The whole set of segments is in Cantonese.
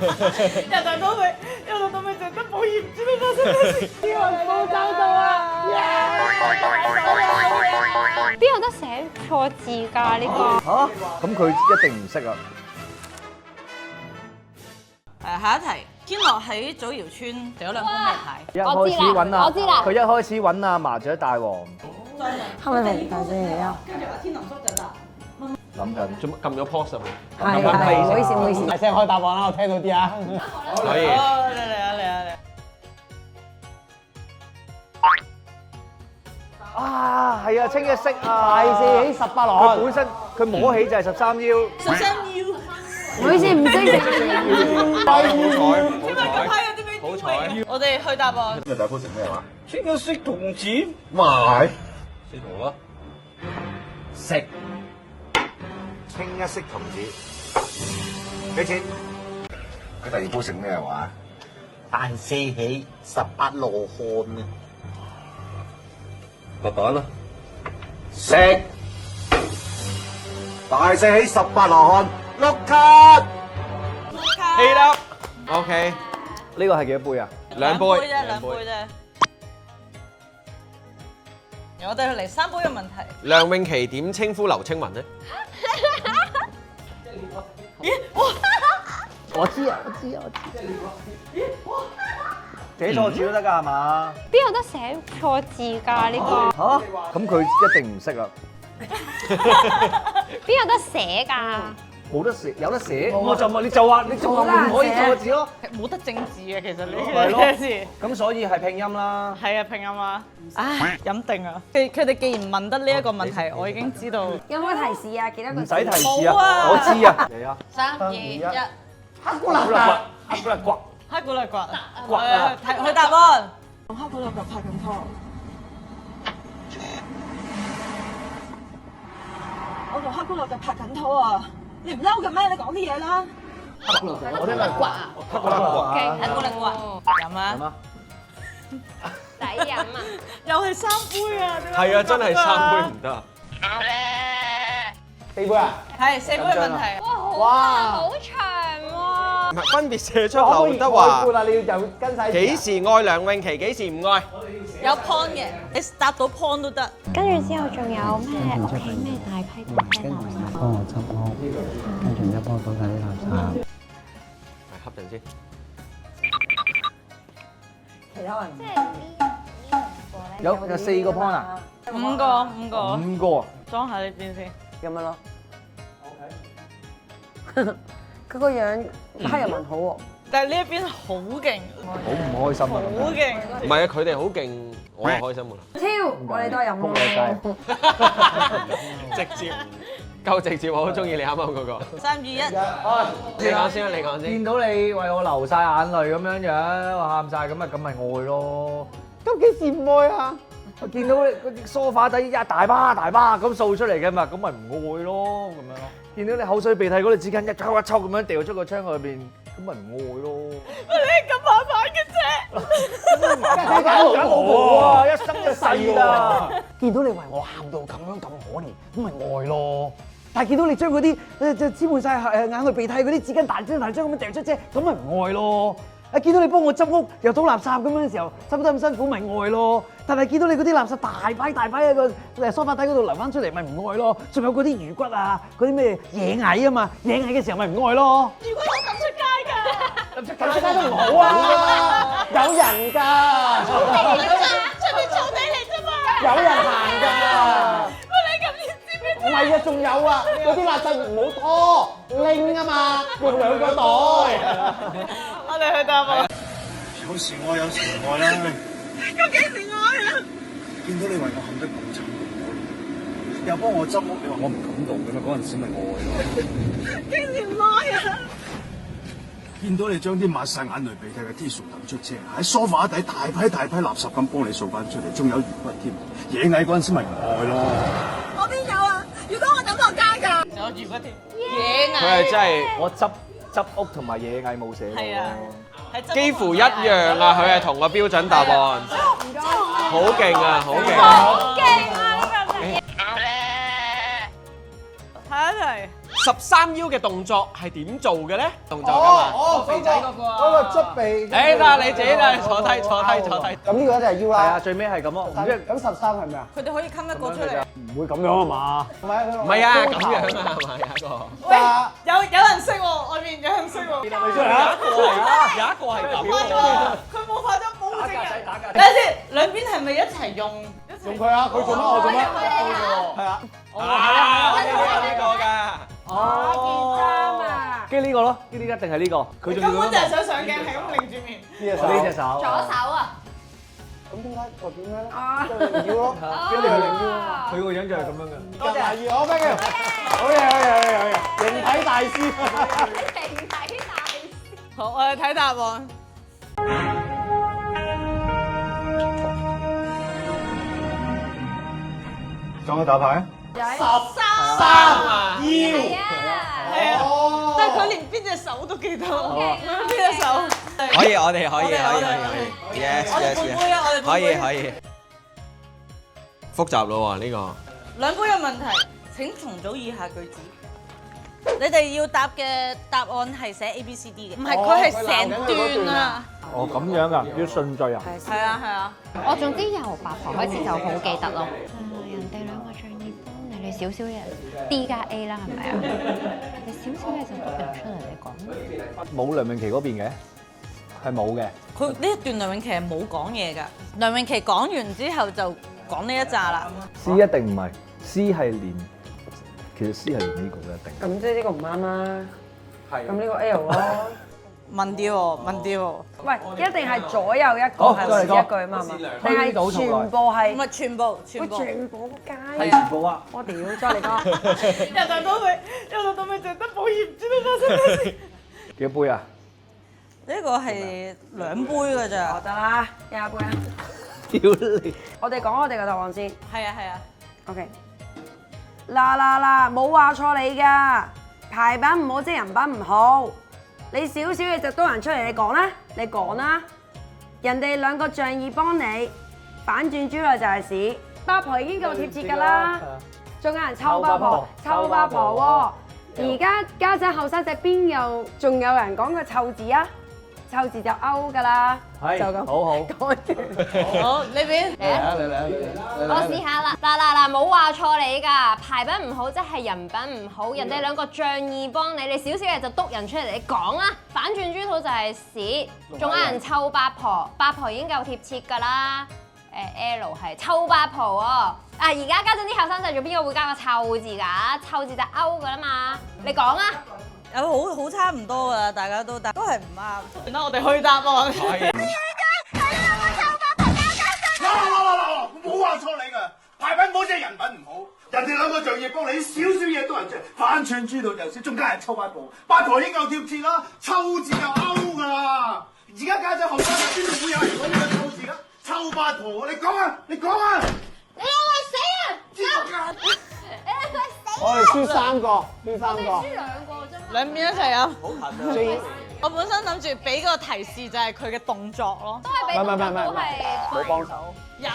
由頭到尾就得保險，唔知你發生咩事。啲雲冇走到啊！邊有得寫錯字㗎呢個？嚇，咁佢一定唔識啊！下一題，天樂喺祖堯村掉咗兩封咩牌？一開始揾啊，我知啦佢一開始揾啊麻雀大王，係咪明大隻嚟啊？跟住阿天龍叔就答。諗緊做乜撳咗 pause 啊？係唔好意思唔好意思。大聲開答案啦，我聽到啲啊。可以。哦，嚟啊！啊，係啊，清一色啊，大四起18羅漢，佢本身佢摸起就係13腰， 13腰。唔好意思，唔識嘅。好彩。我哋去答案。今日大波食咩話？清一色童子買四圖咯。食清一色童子幾錢？佢第二煲食咩話？大四喜18羅漢啊！白板啦。食大四喜18羅漢碌卡。氣啦。OK。呢個係幾多杯啊？兩杯。兩杯啫。我哋去嚟3杯嘅問題。梁詠琪點稱呼劉青雲呢？我知啊，寫錯字都得㗎係嘛？邊有得寫錯字㗎呢個？嚇，咁佢一定唔識啦，邊有得寫㗎？冇得寫，有得寫，我就問你就話你唔可以錯字咯，冇得正字嘅，其實呢係咯件事。咁所以係拼音啦。係啊，拼音啊！唉，飲定啊！佢哋既然問得呢一個問題，我已經知道。有冇提示啊？幾多個？唔使提示冇啊啊，我知啊。嚟啊3、2、1，黑古勒骨，黑古勒骨，黑古勒骨。骨啊！去答案。同黑古勒骨拍緊拖。我同黑古勒骨拍緊拖啊！你唔嬲嘅咩？你講啲嘢啦！黑古勒骨，我聽係骨啊，黑古勒骨啊，黑古勒骨。飲啊！係嗎？抵飲啊！又係3杯啊！係啊，真係3杯唔得。 4杯啊？係4杯嘅問題。哇，好長喎！唔係分別寫出劉德華啦，你要就跟晒。幾時愛梁詠琪，幾時唔愛？有 point 嘅，你答到 point 都得。跟住之後仲有咩屋企咩大批大批垃圾？幫我執屋，跟住一幫倒晒啲垃圾。係恰陣先。其他人即係呢個咧有4個 point 啊5個。 ，5個啊，裝下呢邊先。咁樣咯。佢個樣黑人問好喎。但係呢一邊好勁，好唔開心啊！好勁。唔係啊，佢哋好勁，我係開心㗎啦。超，我哋都係飲仆你街。直接，夠直接，我好中意你啱啱嗰個。3、2、1。你講先啊，你講先。見到你為我流晒眼淚咁樣樣，我喊晒咁咪愛咯。咁幾時唔愛啊？我見到你嗰啲梳化底一大巴咁掃出嚟嘅嘛，咁咪唔愛咯咁樣咯。見到你口水鼻涕嗰啲紙巾一抽咁樣掉出個窗外邊，咁咪唔愛咯。你咁麻煩嘅啫。大家老婆啊，一生一世㗎。見到你為我喊到咁樣咁可憐，咁咪愛咯。但係見到你將嗰啲黐滿晒眼淚鼻涕嗰啲紙巾大張咁樣掉出啫，咁咪唔愛咯。啊！見到你幫我執屋又倒垃圾咁樣嘅時候，執得咁辛苦咪愛咯。但係見到你嗰啲垃圾大批喺個梳化底嗰度流翻出嚟，咪唔愛咯。仲有嗰啲魚骨啊，嗰啲咩野蟻啊嘛，野蟻嘅時候咪唔愛咯。如果我抌出街㗎，抌出街都唔好啊，有人㗎，出面草地嚟啫嘛。有人行㗎。喂，你咁點知咩？唔係啊，仲有啊，嗰啲垃圾唔好拖，拎啊嘛，用2個袋。我哋去答案。有時愛有時唔愛啦。咁幾時愛啊？見到你為我喊得咁慘，又幫我執屋，你話我唔感動嘅咩？嗰陣時咪愛咯。幾時唔愛啊？見到你將啲抹晒眼淚鼻涕嘅 T 恤抌出車，喺梳化底大批垃圾咁幫你掃翻出嚟，仲有魚骨添。野蟻嗰陣時咪唔愛咯。我邊有啊？如果我抌落街㗎。仲有住嗰條野佢係真係我執屋同埋野蟻冇寫過。係啊，幾乎一樣啊！佢係同個標準答案。好勁啊！好勁。好勁啊！呢個題。下一題， 13腰嘅動作係點做嘅咧？動作㗎嘛。肥仔嗰個啊，嗰個捽鼻。誒得你自己啦，坐低。咁呢個就係腰啦。係啊，最尾係咁咯。唔知咁13係咩啊？佢哋可以冚一個出嚟。唔會咁樣啊嘛？唔係啊，咁樣啊，係咪有一個？喂，有人識喎，外面有人識喎。有一個係咁喎。佢冇化妝保證人。等下先，兩邊係咪一齊用？用佢啊！佢做乜我做乜？係啊。呢個㗎。件衫啊！跟住呢個咯，呢啲一定係呢個。佢仲要根本就係想上鏡，係咁擰住面。呢隻手。左手啊！咁點解代表咩咧？即係零腰咯，跟住係零腰啊嘛。佢個樣就係咁樣嘅。多謝阿姨，好，thank you。好嘢，形體大師。形體大師。好，我哋睇答案。上去打牌啊！ 13啊！係啊。係啊，但係佢連邊隻手都記得，邊隻手？可以，我哋可以。Yes。我哋半杯啊，我哋半杯。可以。複雜咯喎呢個。兩杯嘅問題，請重組以下句子。你哋要答嘅答案係寫 A B C D 嘅，唔係佢係成段啊。哦，咁樣噶，要順序啊。係啊。我總之由八婆開始就好記得咯。人哋兩個仗義幫你，你少少嘢 D 加 A 啦，係咪啊？你少少嘢就讀人出嚟，你講。冇梁詠琪嗰邊嘅，係冇嘅。佢呢一段梁詠琪係冇講嘢㗎，梁詠琪講完之後就講呢一紮啦。C 一定唔係，C 係連，其實 C 係連呢個嘅一定。咁即係呢個唔啱啦。係。咁呢個 L 咯。問啲喎。喂，一定係左右一個係一句啊嘛，定係全部係？唔係全部。全部街。係全部啊！我屌，再嚟個。由頭到尾淨得保險，唔知道發生咩事。幾多杯啊？呢個係2杯㗎咋。得啦，廿杯啊。屌你！我哋講我哋嘅答案先。係啊。OK。嗱，冇話錯你㗎，排版唔好即係人品唔好。你少少嘢就多人出嚟，你講啦。人哋兩個仗義幫你，反轉豬內就係屎。八婆已經夠貼切㗎啦，仲有人臭八婆喎。而家家陣後生仔邊有仲有人講個臭字啊？臭字就勾㗎啦，就咁。好。講完。好，呢邊。我試下啦，嗱，冇話錯你㗎，排品唔好即係人品唔好，人哋兩個仗義幫你，你少少嘢就督人出嚟，你講啦，反轉豬肚就係屎，仲有人臭八婆，八婆已經夠貼切㗎啦，L 係臭八婆喎，而家家陣啲後生仔做邊個會加個臭字㗎？臭字就勾㗎啦嘛，你講啊！有好差唔多㗎，大家都係唔啱。嗱，我哋去答案。冇話錯你㗎，排品唔好即係人品唔好。人哋兩個仗義幫你，少少嘢都人着，反串豬肚就先，仲加係臭八婆。八婆已經夠貼切啦，臭字就勾㗎啦。而家家陣後生仔邊度會有人講呢個臭字㗎？臭八婆，你講啊！你兩個死啊！我哋輸3個，輸3個。輸2個啫嘛。兩邊一齊啊！好近啊！我本身諗住俾個提示就係佢嘅動作咯。都係俾動作都係冇幫手。有。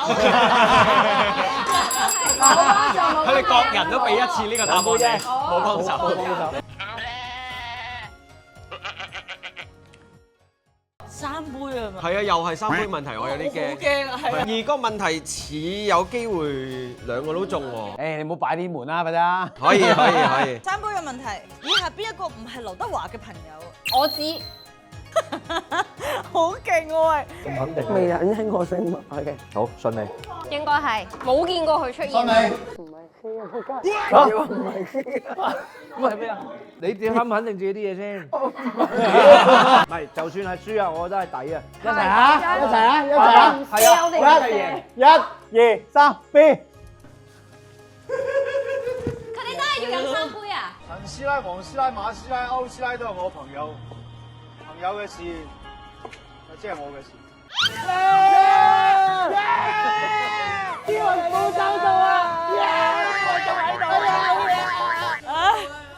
佢哋各人都俾一次呢個答案啫，冇幫手。3杯啊嘛。係啊，又係3杯問題，我有啲驚。好驚啊！係啊。而個問題似有機會2個都中喎。誒，你唔好擺啲門啦，快啲。可以。 3杯嘅問題，以下邊一個唔係劉德華嘅朋友？我知。好勁喎喂！咁肯定。未人聽過聲嘛？OK。好，信你。應該係冇見過佢出現。信你。咁係咩啊？你點肯唔肯定自己啲嘢先？唔係，就算係輸啊，我覺得係抵啊！一齊啊！係啊！我哋1、2、3，飛！佢哋真係要飲3杯啊！陳師奶、黃師奶、馬師奶、歐師奶都係我朋友，朋友嘅事就即係我嘅事。邊個冇走到啊？我仲喺度啊！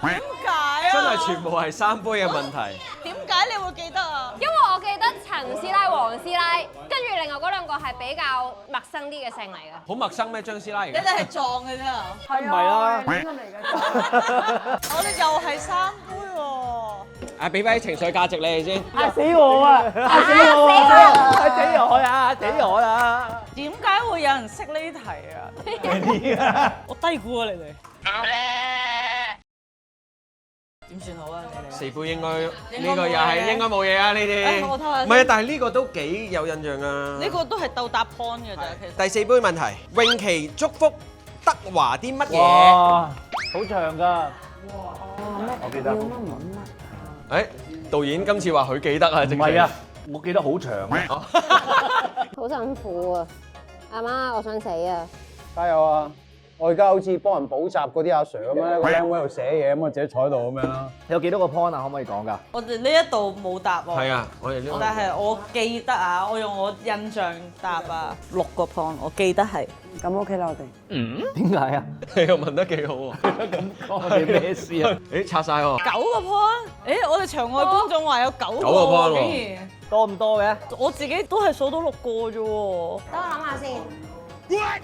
點解啊？真係全部係3杯嘅問題。點解你會記得啊？因為我記得陳師奶、黃師奶，跟住另外嗰2個係比較陌生啲嘅姓嚟嘅。好陌生咩？張師奶你哋係撞嘅啫。係唔係啦亂咁嚟嘅。我哋又係三杯喎。啊，俾翻啲情緒價值你哋先。嚇死我啊！嚇死我啊！嚇死我啊！死我啦！點解會有人識呢題啊？我低估啊你哋。點算好啊？你哋四杯應該呢個又係應該冇嘢啊！呢啲我睇下先唔係啊，但係呢個都幾有印象啊！呢個都係鬥答 point 嘅咋，其實。第四杯問題，詠琪祝福德華啲乜嘢？哇，好長㗎。我記得。誒，導演今次話佢記得啊，唔係啊，我記得好長啊。好辛苦啊！阿媽，我想死啊！加油啊！我而家好似幫人補習嗰啲阿 Sir 咁樣，個靚妹喺度寫嘢，咁我自己坐喺度咁樣啦。有幾多個 point 啊？可唔可以講㗎？我哋呢一度冇答喎。係啊，我哋呢個。但係我記得啊，我用我印象答啊，6個 point，我記得係。咁 OK 啦，我哋。點解啊？你又問得幾好喎？咁講我哋咩事啊？誒，拆曬喎。 9個 point，我哋場外觀眾話有9個 point 喎竟然多唔多嘅？我自己都係數到6個啫喎。等我諗下先。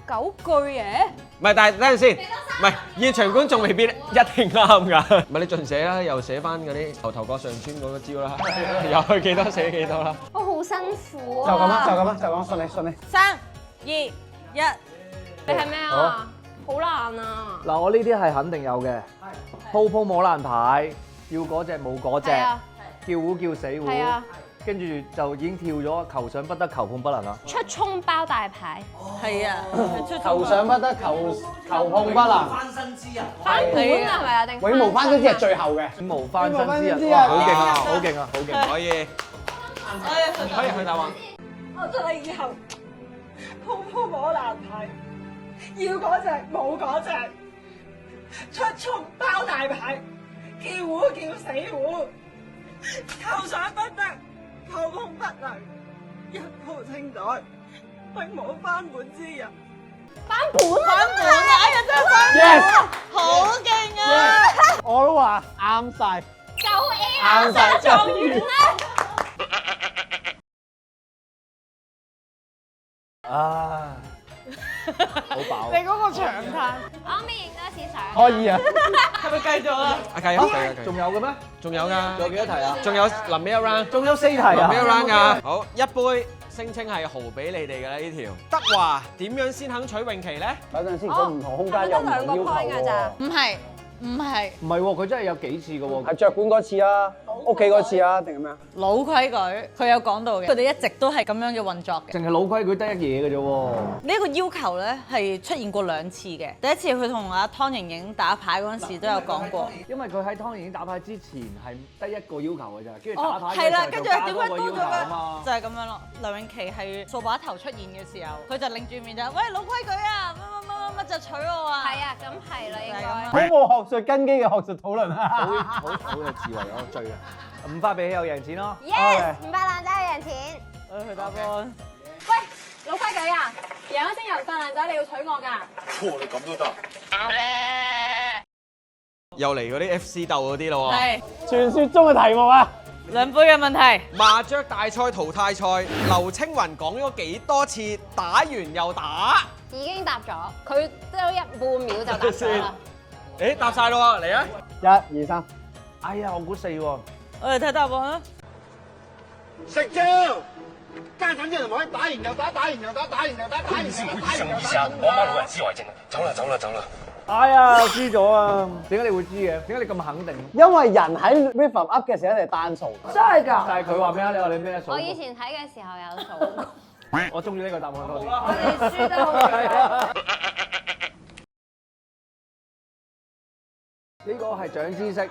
9句嘢？唔係，但係等陣先，唔係現場觀眾未必一定啱㗎。唔係你盡寫啦，又寫翻嗰啲頭角上村嗰個招啦，又去幾多寫幾多啦。我好辛苦就咁啊！啦，就咁啦，就咁，信你，信你。 3、2、1，你係咩啊？好難啊！嗱，我呢啲係肯定有嘅。鋪鋪摸爛牌，要嗰隻冇嗰隻，係啊，叫糊叫死糊係啊，跟住就已經跳咗球上不得，球碰不能啦。出葱包大牌，係啊，球上不得，球碰不能。翻盤係咪啊？定永無翻身之係最後嘅。無翻身之之日，哇！好勁啊啊！好勁啊！好勁！可以，可以去答案。我祝你以後鋪鋪摸爛牌，要嗰隻冇嗰隻，出葱包大牌，叫糊叫死糊，球上不得，球碰不能，一鋪清袋，永無翻本之日。翻盤啊！哎呀，真係翻盤，好勁啊！我都話啱晒。 9A 啱晒狀元啦！啊，好飽。你嗰個長嘆我可唔可以影多次相？可以啊。係咪繼續啦？啊，繼續，繼續，仲有嘅咩？仲有㗎，仲有幾多題啊？仲有臨尾一 round，仲有4題臨啊尾一 round 㗎。好，一杯聲稱係豪俾你哋㗎啦呢條。德華點樣先肯娶詠琪咧？等陣先，佢唔同空間有唔同要求喎。唔係，唔係唔係喎，佢真係有幾次嘅喎。係著館嗰次啊，屋企嗰次啊，定係咩啊？老規矩，佢有講到嘅，佢哋一直都係咁樣嘅運作嘅。淨係老規矩得一嘢嘅啫喎。呢個要求咧係出現過2次嘅。第一次佢同阿湯盈盈打牌嗰陣時都有講過。因為佢喺湯盈盈打牌之前係得一個要求嘅咋，跟住打牌係啦，嘅跟住時候就加多個點解多咗要求啊嘅？嘛。就係咁樣咯。梁詠琪係掃把頭出現嘅時候，佢就擰住面就喂老規矩啊，乜就娶我啊。係啊，咁係啦，應該。好冇學術根基嘅學術討論啊！好有智慧我追啊！5花比起有贏錢咯。 Yes，唔白爛仔有贏錢。去答案。喂，老規矩啊，贏咗星人發爛仔，你要娶我㗎？你咁都得？又嚟嗰啲 FC 鬥嗰啲咯喎。係傳說中嘅題目啊！ 2杯嘅問題。麻雀大賽淘汰賽，劉青雲講咗幾多次打完又打？已經答咗，佢都1半秒就答咗啦。誒，答晒咯喎，嚟啊！ 1、2、3，哎呀，我估4喎。我哋睇答案啦。食蕉，家陣啲人可以打完又打，打完又打，打完又打，打完又打，打完又打。我媽老人痴呆症，走啦走啦走啦！哎呀，輸咗啊！點解你會知嘅？點解你咁肯定？因為人喺 rhythm up 嘅時候一定係單數。真係㗎？但係佢話咩啊？你話你咩數？我以前睇嘅時候有數過。我中意呢個答案多啲。我哋輸得好勁。呢個係長知識，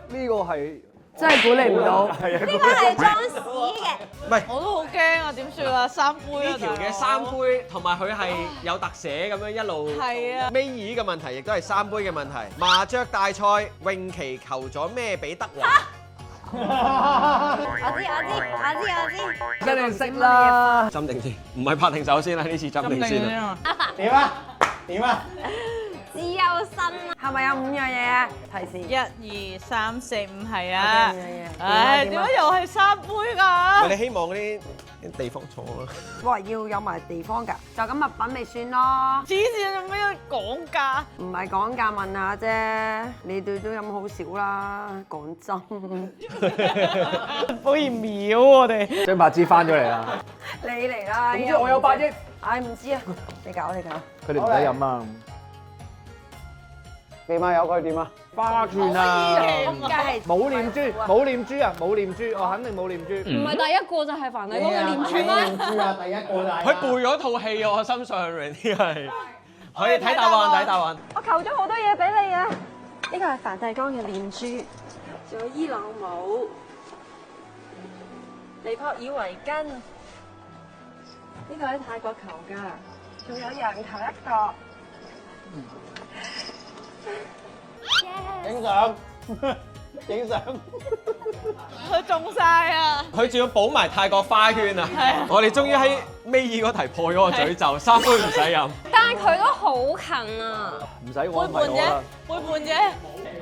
呢個係真係估你唔到。係啊，呢個係裝屎嘅。唔係我都好驚啊！點算啊？3杯啊！呢條嘅3杯，同埋佢係有特寫咁樣一路。係啊。尾二嘅問題亦都係3杯嘅問題。麻雀大賽，詠琪求咗咩俾德華？我知。一定識啦。斟定先，唔係拍定手先啦，呢次斟定先啦。點啊？點啊？自由身啊！係咪有5樣嘢啊？提示。 1、2、3、4、5係啊！有5樣嘢。唉，點解又係3杯㗎？喂你希望嗰啲地方坐咯。哇，要有埋地方㗎，就咁物品咪算咯。黐線，做咩要講價？唔係講價問下啫，你哋都飲好少啦，講真。好易秒我哋。張柏芝翻咗嚟啦，你嚟啦！總之我有8億，唉唔知啊，你搞你搞。佢哋唔使飲啊。點啊？有佢點啊？花拳啊！梗係冇念珠，冇念珠啊！冇念珠，我肯定冇念珠。唔係第一個就係凡弟嗰個念珠咩？珠啊！第一個就係佢背咗套戲啊！我心上人啲係。可以睇答案，睇答案。我求咗好多嘢俾你啊！呢個係梵蒂岡嘅念珠，仲有伊朗帽、尼泊爾圍巾，呢個喺泰國求㗎，仲有羊頭一個。影相，影相。佢中晒啊！佢仲要補埋泰國花圈啊！我哋終於喺尾二嗰題破咗個詛咒，3杯唔使飲。但係佢都好近啊！唔使我背叛啫，背叛啫。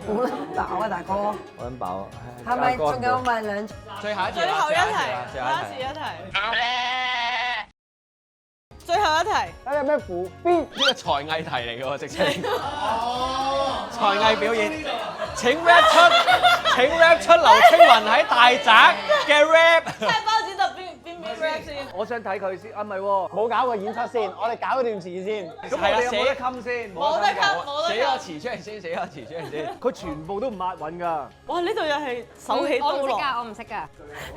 好撚飽啊，大哥！我撚飽啊！係咪仲有咪兩？最後一題，最後一題，最後一題。最後一題。睇有咩符邊？呢個才藝題嚟嘅喎，直情。才藝表演，請 rap 出劉青雲喺大宅嘅 rap。猜包剪揼邊 rap 先？我想睇佢先，啊唔係喎，冇搞個演出先，我哋搞嗰段詞先。咁我哋有冇得冚先？冇得吸，冇得吸。寫個詞出嚟先，寫個詞出嚟先。佢全部都唔押韻㗎。哇！呢度又係手起刀落。我唔識㗎。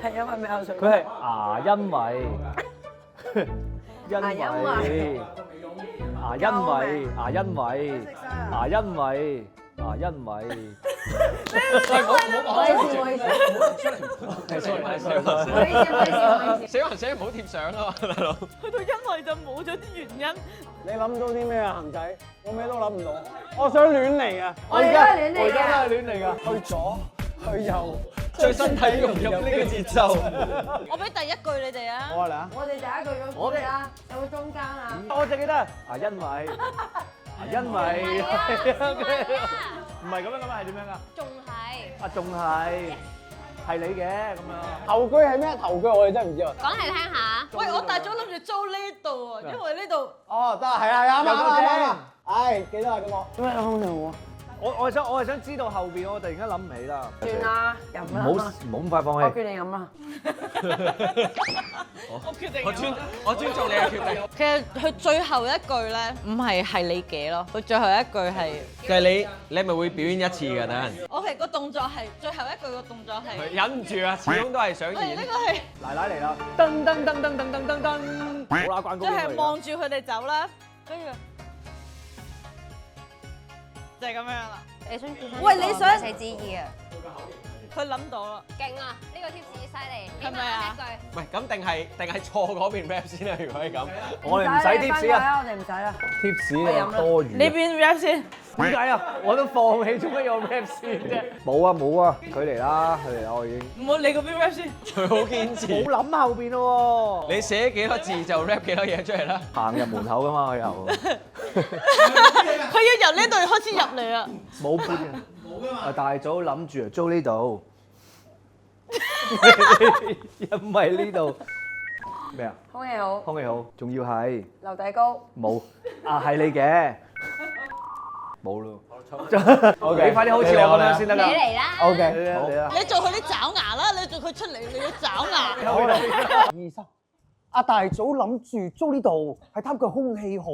係因為咩口水？佢係因為因為寫還寫唔好貼相啊嘛，大佬。去到因為就冇咗啲原因。你諗到啲咩啊，恒仔？我咩都諗唔到。我想亂嚟啊！我哋都係亂嚟我而家都係嘅。亂嚟㗎。去左去右，將身體融入呢個節奏。我俾第一句你哋啊。好啊嚟啊！我哋第一句咁講啦，有冇中間啊？我淨記得因為唔係咁樣㗎嘛，係點樣㗎？仲係。仲係你嘅咁樣。頭句係咩？頭句我哋真係唔知啊！講嚟聽下。喂，我大早諗住租呢度啊，因為呢度。哦，得係啊，啱啊！唉，記得啦咁我。點解有空調啊？我係想知道後邊，我突然間諗唔起啦。算啦，飲啦。唔好咁快放我棄。決定飲啦。我決定。我尊重你嘅決定。其實佢最後一句咧，唔係你嘅咯，佢最後一句係。就係你係咪會表演一次㗎？等陣。我係個動作係最後一句個動作係。忍唔住啊，始終都係想喂，演呢。個係。奶奶嚟啦！噔噔噔噔噔噔噔噔，好啦，關公即係望住佢哋走啦，跟住就係咁樣啦。你想轉喂你想寫旨意啊？佢諗到啦，勁啊！呢個 tips 犀利，係咪啊？一句。唔係咁定係錯嗰邊 rap 先啊？如果係咁，我哋唔使 tips 啊！我哋唔使啦。 tips 啊多餘。呢邊 rap 先。點解啊？我都放棄，做乜有 rap 先啫？冇啊冇啊，佢嚟啦，佢嚟啦，我已經。唔好你嗰邊 rap 先。佢好堅持。冇諗後邊咯喎。你寫幾多字就 rap 幾多嘢出嚟啦。行入門口噶嘛，佢又。佢要由呢度開始入嚟啊！冇半嘅。冇噶嘛。大早諗住租呢度。因為呢度咩啊？空氣好，空氣好，仲要係樓底高。冇啊，係你嘅，冇咯。你快啲好似我咁樣先得㗎。你嚟啦。 OK，你啦。你做佢啲爪牙啦，你做佢出嚟，你要爪牙。醫生，阿大嫂諗住租呢度，係貪佢空氣好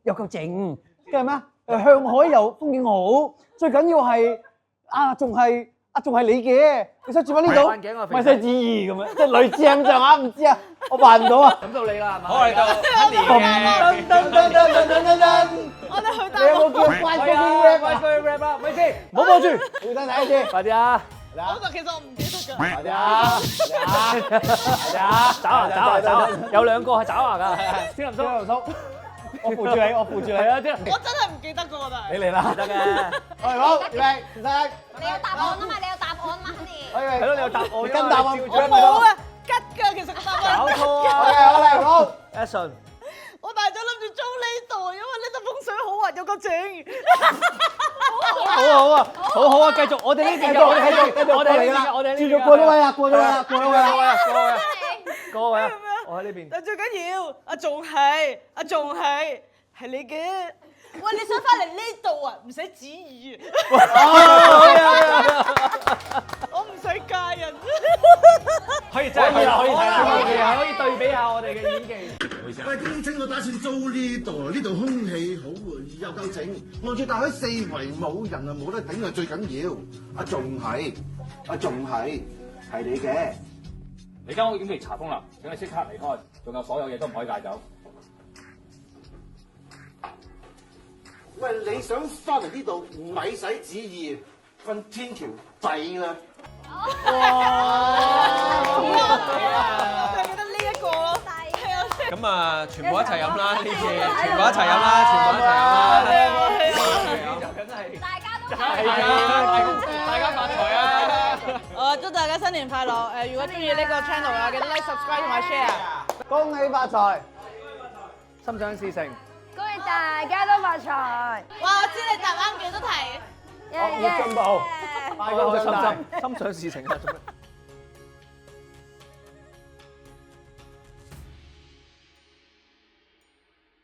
又夠靜，跟住咩？向海又風景好，最緊要係仲係你嘅，你想住喺呢度？咪寫旨意咁樣，即係類似咁上下，唔知啊，我扮唔到啊。咁到你啦，係嘛？我嚟到一年我哋去你有冇叫乖乖啲 rap 啊？ rap 啦，咪先，唔好望住，要睇睇先。快啲啊！嗰個其實我唔記得㗎。快啲啊！爪牙，有兩個係爪牙㗎。天林叔，我扶住你，我扶住你。係啊，天林，我真係唔記得㗎，但係。你嚟啦，得嘅。好，預備，唔使。你有答案啊嘛？你有答案嘛？肯定。係咯，你有答案㗎嘛？跟答案我冇啊，吉㗎，其實個答案。搞錯啊！好嚟，好。Action。我大咗諗住租呢度，因為呢度風水好啊，有個井。好啊，繼續，我哋呢邊嘅，我哋呢邊嘅，繼續過嚟啦，過咗位啦，過咗位啦。過咗位啦。各位啊，我喺呢邊。但最緊要，仲係你嘅。喂，你想翻嚟呢度啊？唔使旨意啊！我唔使嫁人。可以真係可以睇，可以對比下我哋嘅演技。喂，公稱我打算租呢度，呢度空氣好又夠整，望住大海四圍冇人啊，冇得頂啊，最緊要。仲係你嘅。你間屋已經被查封啦，請你即刻離開，仲有所有嘢都唔可以帶走。喂，你想翻嚟呢度唔咪使旨意，瞓天橋底啦！我就記得呢一個咯。咁啊，全部一齊飲啦！呢次全部一齊飲啦！全部一齊飲啦！大家都大家發財啊！祝大家新年快樂！如果中意呢個 channel 啊，記得 like、subscribe 同埋 share。恭喜發財，心想事成。恭喜大家都發財！哇！我知你答啱幾多題。學業進步，快高長大。心想事成啊！做咩？